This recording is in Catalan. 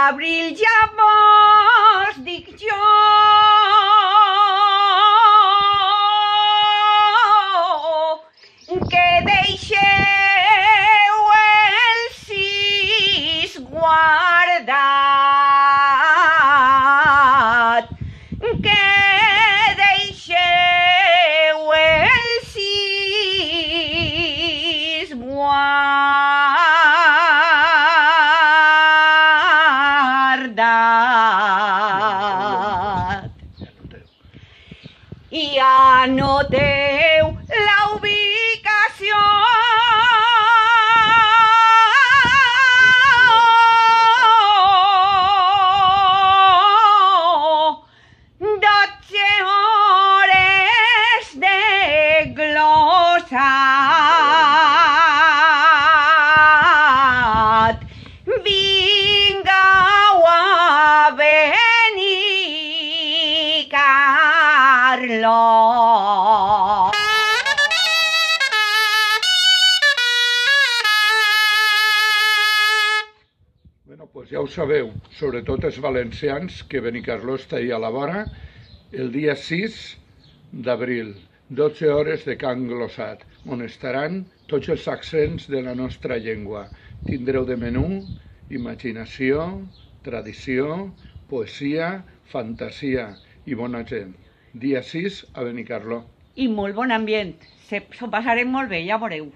Abril llavors dic jo, que deixeu el sis guardat, que deixeu el sis guardat. I anoteu la ubicació d'8 hores de glosat. Vingueu a Benicarló. Pues ja ho sabeu, sobretot els valencians, que Benicarló està ahí a la vora, el dia 6 d'abril, 12 hores de cant glossat, on estaran tots els accents de la nostra llengua. Tindreu de menú imaginació, tradició, poesia, fantasia i bona gent. Dia 6 a Benicarló. I molt bon ambient. S'ho passarem molt bé, ja veureu.